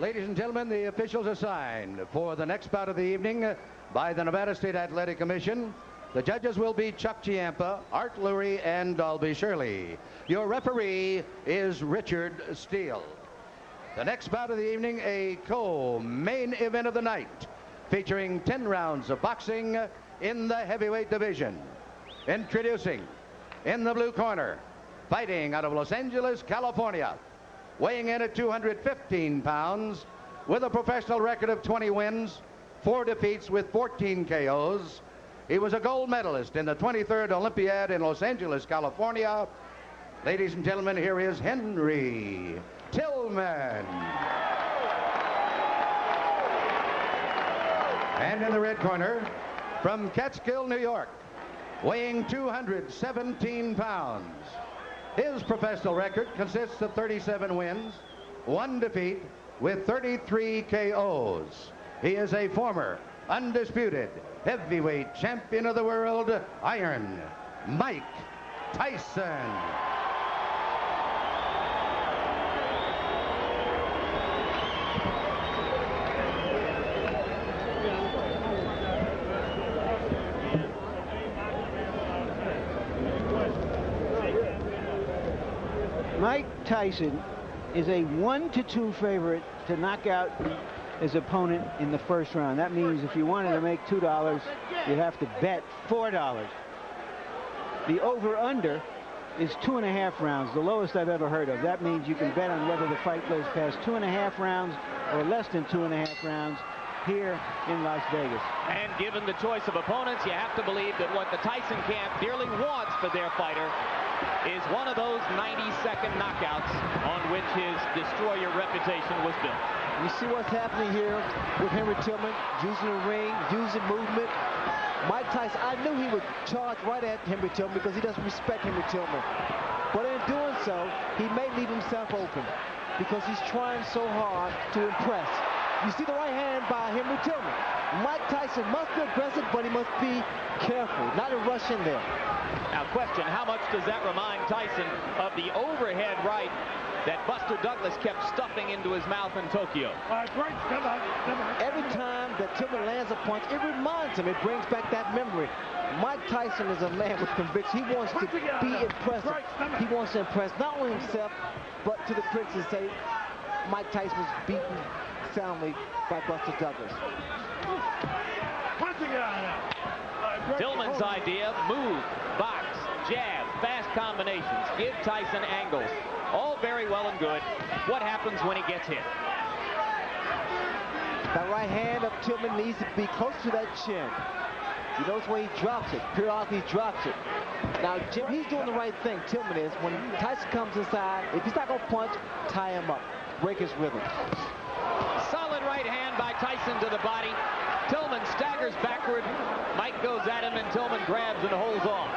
Ladies and gentlemen, the officials assigned for the next bout of the evening by the Nevada State Athletic Commission. The judges will be Chuck Chiampa, Art Lurie, and Dalby Shirley. Your referee is Richard Steele. The next bout of the evening, a co-main event of the night, featuring 10 rounds of boxing in the heavyweight division. Introducing, in the blue corner, fighting out of Los Angeles, California, weighing in at 215 pounds, with a professional record of 20 wins, 4 defeats with 14 KOs. He was a gold medalist in the 23rd Olympiad in Los Angeles, California. Ladies and gentlemen, here is Henry Tillman. And in the red corner, from Catskill, New York, weighing 217 pounds. His professional record consists of 37 wins, 1 defeat, with 33 KOs. He is a former, undisputed heavyweight champion of the world, Iron Mike Tyson. Mike Tyson is a 1-2 favorite to knock out his opponent in the first round. That means if you wanted to make $2, you'd have to bet $4. The over-under is 2.5 rounds, the lowest I've ever heard of. That means you can bet on whether the fight goes past 2.5 rounds or less than 2.5 rounds here in Las Vegas. And given the choice of opponents, you have to believe that what the Tyson camp dearly wants for their fighter is one of those 90-second knockouts on which his destroyer reputation was built. You see what's happening here with Henry Tillman, using the ring, using movement. Mike Tyson, I knew he would charge right at Henry Tillman because he doesn't respect Henry Tillman. But in doing so, he may leave himself open because he's trying so hard to impress. You see the right hand by Henry Tillman. Mike Tyson must be aggressive, but he must be careful, not to rush in there. Now, question, how much does that remind Tyson of the overhead right that Buster Douglas kept stuffing into his mouth in Tokyo? Every time that Tillman lands a punch, it reminds him, it brings back that memory. Mike Tyson is a man with conviction. He wants to be impressive. He wants to impress not only himself, but to the critics and say, Mike Tyson was beaten soundly by Buster Douglas. Tillman's idea, move, box, jab, fast combinations, give Tyson angles. All very well and good. What happens when he gets hit? That right hand of Tillman needs to be close to that chin. He knows when he drops it. Periodically he drops it. Now, Jim, he's doing the right thing, Tillman is. When Tyson comes inside, if he's not going to punch, tie him up. Break his rhythm. Solid right hand by Tyson to the body. Tillman staggers backward. Mike goes at him, and Tillman grabs and holds on.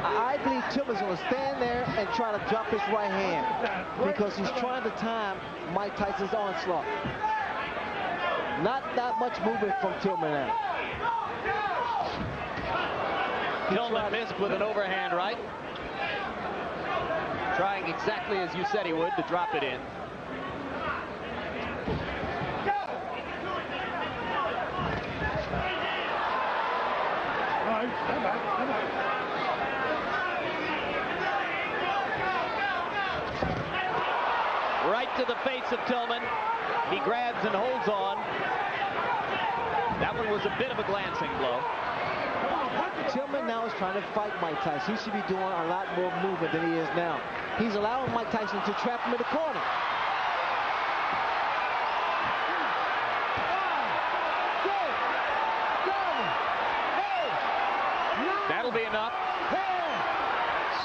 I believe Tillman's going to stand there and try to drop his right hand because he's trying to time Mike Tyson's onslaught. Not that much movement from Tillman now. Tillman missed with an overhand right. Trying exactly as you said he would to drop it in. Right to the face of Tillman. He grabs and holds on. That one was a bit of a glancing blow. Tillman now is trying to fight Mike Tyson. He should be doing a lot more movement than he is now. He's allowing Mike Tyson to trap him in the corner. That'll be enough.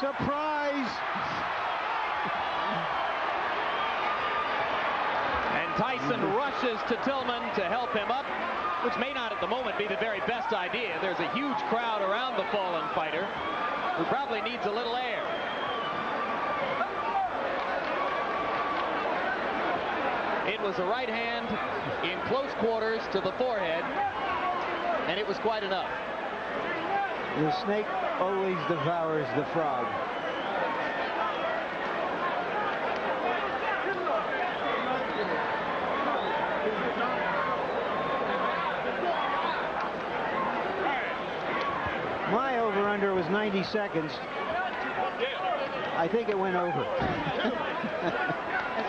Surprise! And Tyson rushes to Tillman to help him up, which may not at the moment be the very best idea. There's a huge crowd around the fallen fighter who probably needs a little air. It was a right hand in close quarters to the forehead, and it was quite enough. The snake always devours the frog. My over-under was 90 seconds. I think it went over.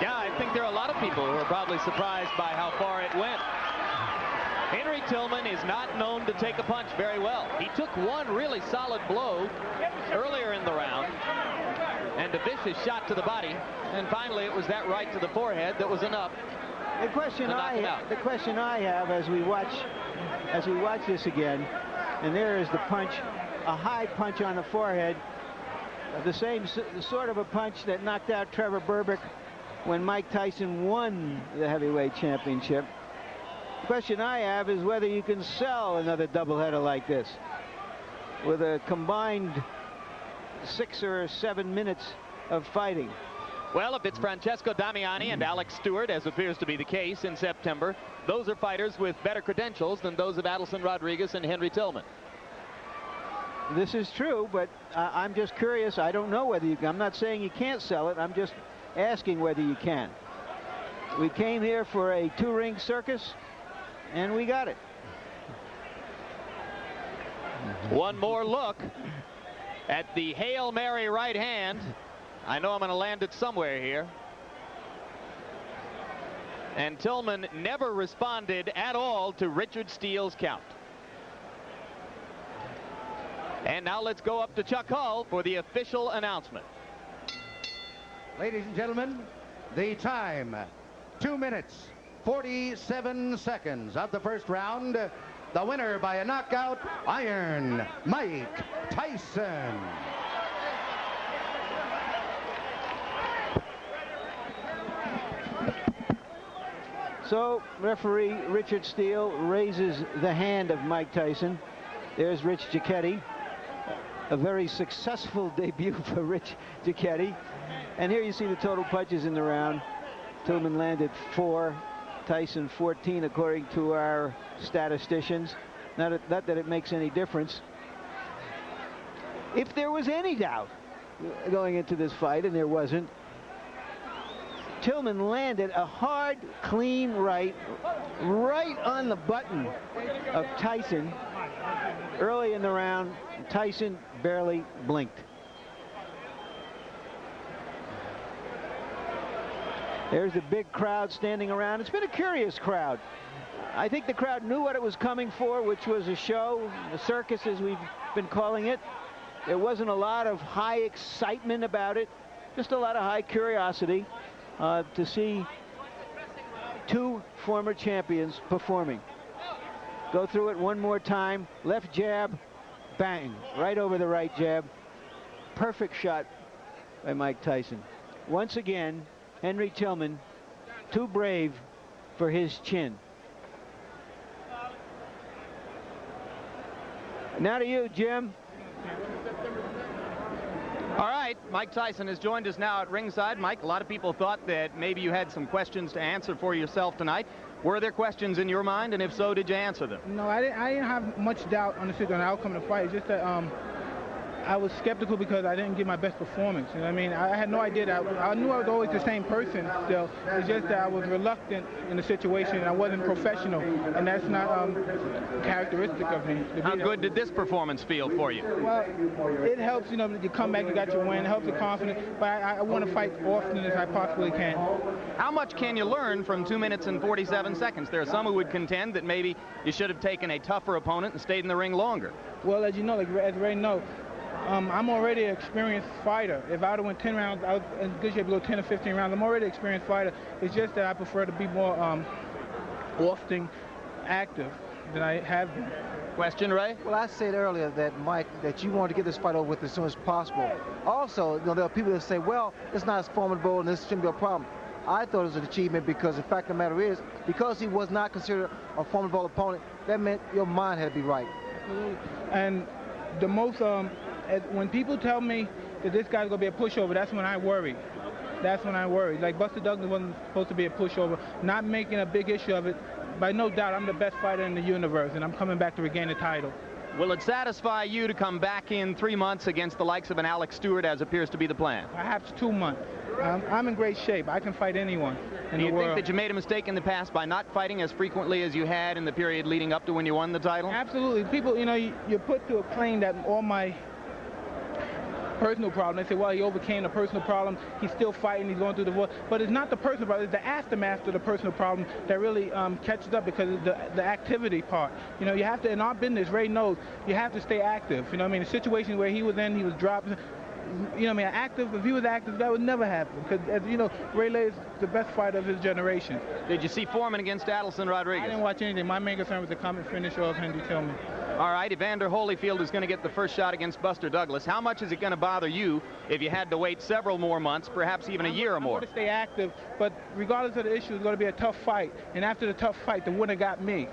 Yeah, I think there are a lot of people who are probably surprised by how far it went. Henry Tillman is not known to take a punch very well. He took one really solid blow earlier in the round and a vicious shot to the body, and finally it was that right to the forehead that was enough. The question I have as we watch this again, and there is the punch, a high punch on the forehead, the sort of a punch that knocked out Trevor Berbick when Mike Tyson won the heavyweight championship. The question I have is whether you can sell another doubleheader like this with a combined 6 or 7 minutes of fighting. Well, if it's Francesco Damiani and Alex Stewart, as appears to be the case in September, those are fighters with better credentials than those of Adelson Rodriguez and Henry Tillman. This is true, but I'm just curious. I don't know whether you can. I'm not saying you can't sell it. I'm just asking whether you can. We came here for a 2-ring circus, and we got it. One more look at the Hail Mary right hand. I know I'm going to land it somewhere here. And Tillman never responded at all to Richard Steele's count. And now let's go up to Chuck Hull for the official announcement. Ladies and gentlemen, the time, 2 minutes, 47 seconds of the first round. The winner by a knockout, Iron Mike Tyson. So referee Richard Steele raises the hand of Mike Tyson. There's Rich Giacchetti. A very successful debut for Rich Giacchetti. And here you see the total punches in the round. Tillman landed 4, Tyson 14, according to our statisticians. Not that it makes any difference. If there was any doubt going into this fight, and there wasn't, Tillman landed a hard, clean right on the button of Tyson early in the round. Tyson barely blinked. There's the big crowd standing around. It's been a curious crowd. I think the crowd knew what it was coming for, which was a show, a circus as we've been calling it. There wasn't a lot of high excitement about it, just a lot of high curiosity to see 2 former champions performing. Go through it one more time. Left jab, bang, right over the right jab. Perfect shot by Mike Tyson. Once again, Henry Tillman, too brave for his chin. Now to you, Jim. All right, Mike Tyson has joined us now at ringside. Mike, a lot of people thought that maybe you had some questions to answer for yourself tonight. Were there questions in your mind, and if so, did you answer them? No, I didn't have much doubt on the outcome of the fight. It's just that I was skeptical because I didn't give my best performance. You know what I mean? I had no idea that I knew I was always the same person still. It's just that I was reluctant in the situation and I wasn't professional, and that's not characteristic of me. How good did this performance feel for you? Well, it helps, you know, you come back, you got your win, it helps the confidence, but I want to fight often as I possibly can. How much can you learn from 2 minutes and 47 seconds? There are some who would contend that maybe you should have taken a tougher opponent and stayed in the ring longer. Well, as you know, as Ray knows, I'm already an experienced fighter. If I would have went 10 rounds, I was in good shape to go 10 or 15 rounds. I'm already an experienced fighter. It's just that I prefer to be more often active than I have been. Question, Ray? Well, I said earlier that, Mike, that you wanted to get this fight over with as soon as possible. Also, you know, there are people that say, well, it's not as formidable and this shouldn't be a problem. I thought it was an achievement because the fact of the matter is, because he was not considered a formidable opponent, that meant your mind had to be right. Absolutely. And the most, when people tell me that this guy's going to be a pushover, that's when I worry. That's when I worry. Like Buster Douglas wasn't supposed to be a pushover, not making a big issue of it. By no doubt, I'm the best fighter in the universe, and I'm coming back to regain the title. Will it satisfy you to come back in 3 months against the likes of an Alex Stewart, as appears to be the plan? Perhaps 2 months. I'm in great shape. I can fight anyone in the world. Do you think that you made a mistake in the past by not fighting as frequently as you had in the period leading up to when you won the title? Absolutely. People, you know, you're put to a claim that all my personal problem. They say, well, he overcame the personal problem. He's still fighting. He's going through the war. But it's not the personal problem. It's the aftermath of the personal problem that really catches up, because of the activity part. You know, you have to, in our business, Ray knows, you have to stay active. You know what I mean? The situation where he was in, he was dropped. You know what I mean? Active, if he was active, that would never happen. Because, as you know, Ray Lay is the best fighter of his generation. Did you see Foreman against Adelson Rodriguez? I didn't watch anything. My main concern was the coming finish of Henry Tillman. All right, Evander Holyfield is going to get the first shot against Buster Douglas. How much is it going to bother you if you had to wait several more months, perhaps even a year or more? I'm going to stay active, but regardless of the issue, it's going to be a tough fight. And after the tough fight, the winner got me.